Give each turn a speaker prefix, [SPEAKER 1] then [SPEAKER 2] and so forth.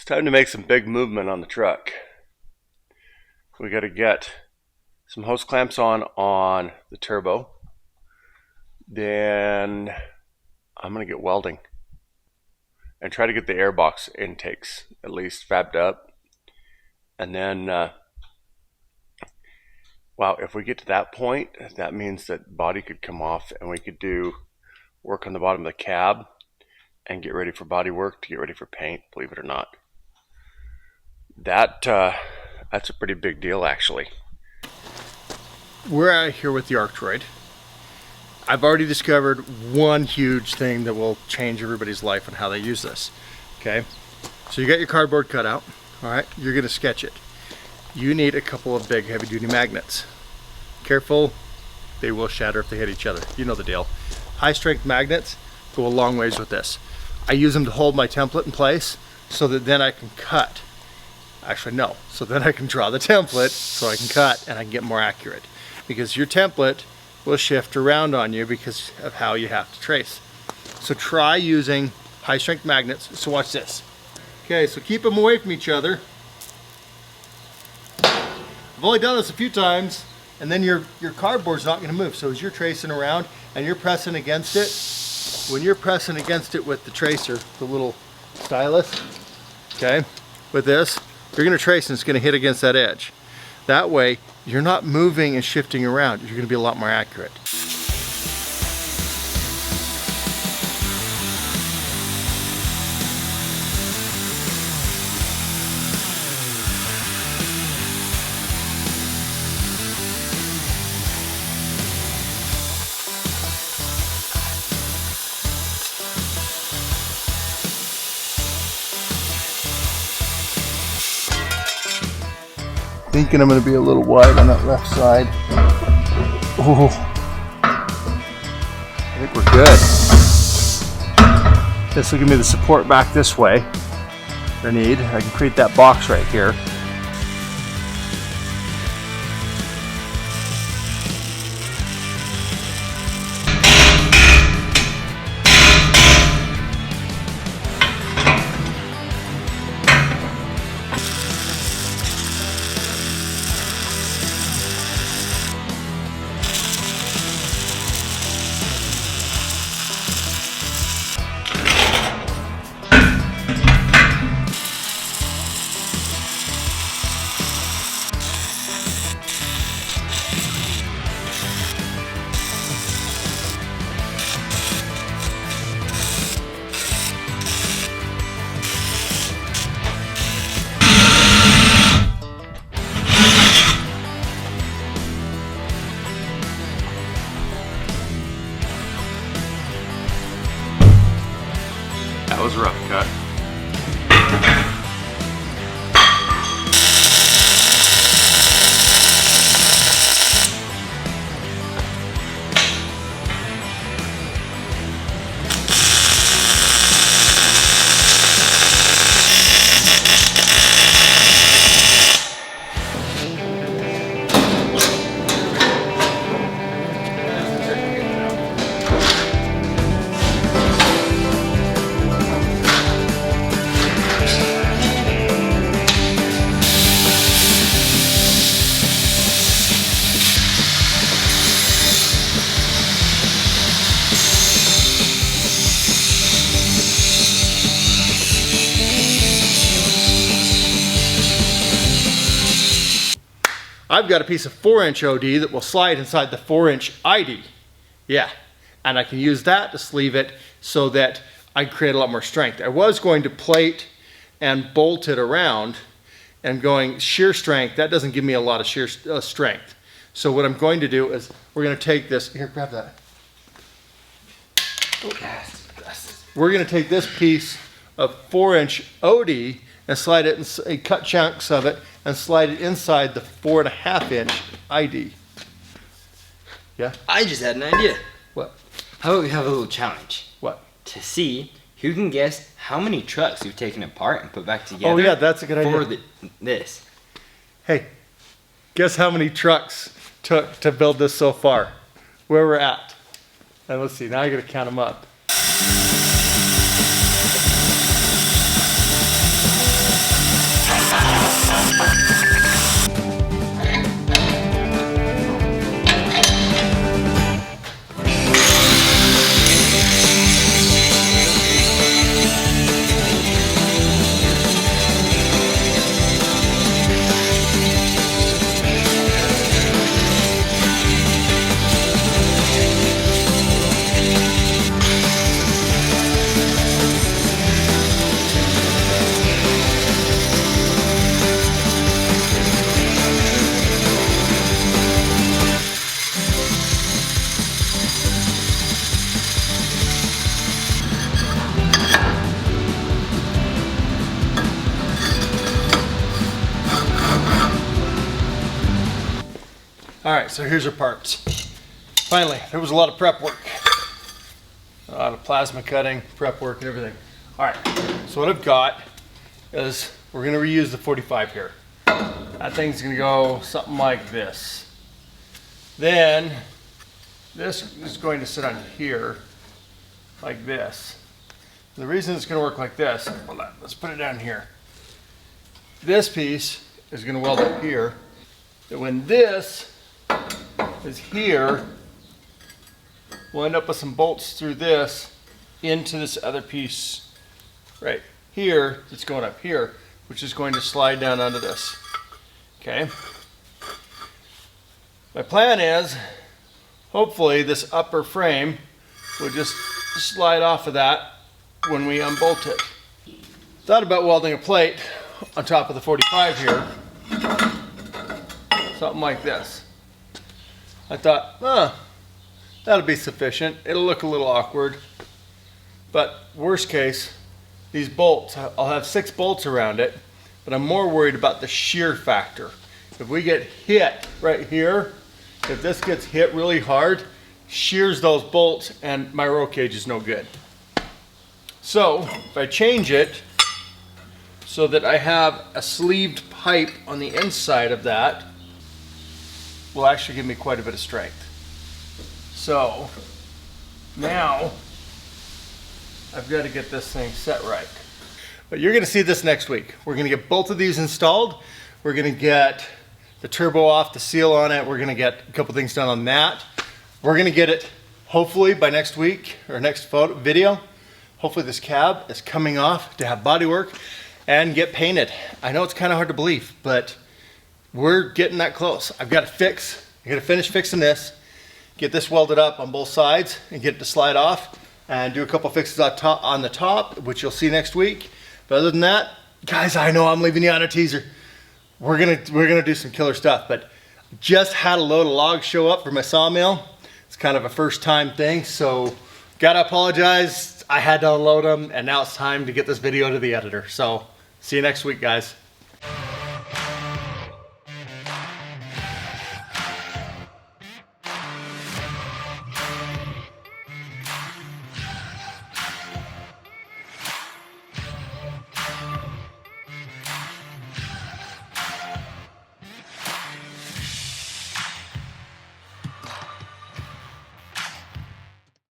[SPEAKER 1] time to make some big movement on the truck. We got to get some hose clamps on the turbo. Then I'm going to get welding and try to get the airbox intakes at least fabbed up. And then, well, if we get to that point, that means that body could come off and we could do work on the bottom of the cab and get ready for body work to get ready for paint, believe it or not. That's a pretty big deal, actually.
[SPEAKER 2] We're out here with the Arc Droid. I've already discovered one huge thing that will change everybody's life on how they use this. Okay, so you got your cardboard cut out. All right, you're gonna sketch it. You need a couple of big heavy-duty magnets. Careful, they will shatter if they hit each other. You know the deal. High-strength magnets go a long ways with this. I use them to hold my template in place so that then I can cut. Actually, no. So then I can draw the template so I can cut and I can get more accurate. Because your template will shift around on you because of how you have to trace. So try using high-strength magnets. So watch this. Okay, so keep them away from each other. I've only done this a few times, and then your cardboard's not going to move. So as you're tracing around and you're pressing against it, when you're pressing against it with the tracer, the little stylus, okay, with this, you're going to trace and it's going to hit against that edge. That way, you're not moving and shifting around. You're going to be a lot more accurate. Thinking I'm going to be a little wide on that left side. Oh, I think we're good. This will give me the support back this way I need. I can create that box right here.
[SPEAKER 1] That was a rough cut.
[SPEAKER 2] I've got a piece of 4-inch OD that will slide inside the 4-inch ID. Yeah, and I can use that to sleeve it so that I create a lot more strength. I was going to plate and bolt it around and going shear strength. That doesn't give me a lot of shear strength. So what I'm going to do is we're going to take this, here, grab that. We're going to take this piece of 4-inch OD and slide it and cut chunks of it and slide it inside the 4.5-inch ID. Yeah?
[SPEAKER 3] I just had an idea.
[SPEAKER 2] What?
[SPEAKER 3] How about we have a little challenge?
[SPEAKER 2] What?
[SPEAKER 3] To see who can guess how many trucks we've taken apart and put back together.
[SPEAKER 2] Oh yeah, that's a good idea.
[SPEAKER 3] For this.
[SPEAKER 2] Hey, guess how many trucks took to build this so far? Where we're at. And let's see, now I gotta count them up. All right, so here's our parts. Finally, there was a lot of prep work. A lot of plasma cutting, prep work and everything. All right, so what I've got is we're gonna reuse the 45 here. That thing's gonna go something like this. Then this is going to sit on here like this. And the reason it's gonna work like this, hold on, let's put it down here. This piece is gonna weld up here. And when this is here, we'll end up with some bolts through this into this other piece right here that's going up here, which is going to slide down onto this. Okay. My plan is, hopefully this upper frame will just slide off of that when we unbolt it. Thought about welding a plate on top of the 45 here. Something like this. I thought, that'll be sufficient. It'll look a little awkward. But worst case, these bolts, I'll have 6 bolts around it, but I'm more worried about the shear factor. If we get hit right here, if this gets hit really hard, shears those bolts and my roll cage is no good. So if I change it so that I have a sleeved pipe on the inside of that, will actually give me quite a bit of strength. So now I've got to get this thing set right. But you're going to see this next week. We're going to get both of these installed. We're going to get the turbo off, the seal on it. We're going to get a couple things done on that. We're going to get it hopefully by next week or next video. Hopefully this cab is coming off to have body work and get painted. I know it's kind of hard to believe, but we're getting that close. I've got to finish fixing this, get this welded up on both sides and get it to slide off, and do a couple fixes on the top, which you'll see next week. But other than that, guys, I know I'm leaving you on a teaser. We're gonna do some killer stuff, but just had a load of logs show up for my sawmill. It's kind of a first time thing, so gotta apologize. I had to unload them, and now it's time to get this video to the editor. So see you next week, guys.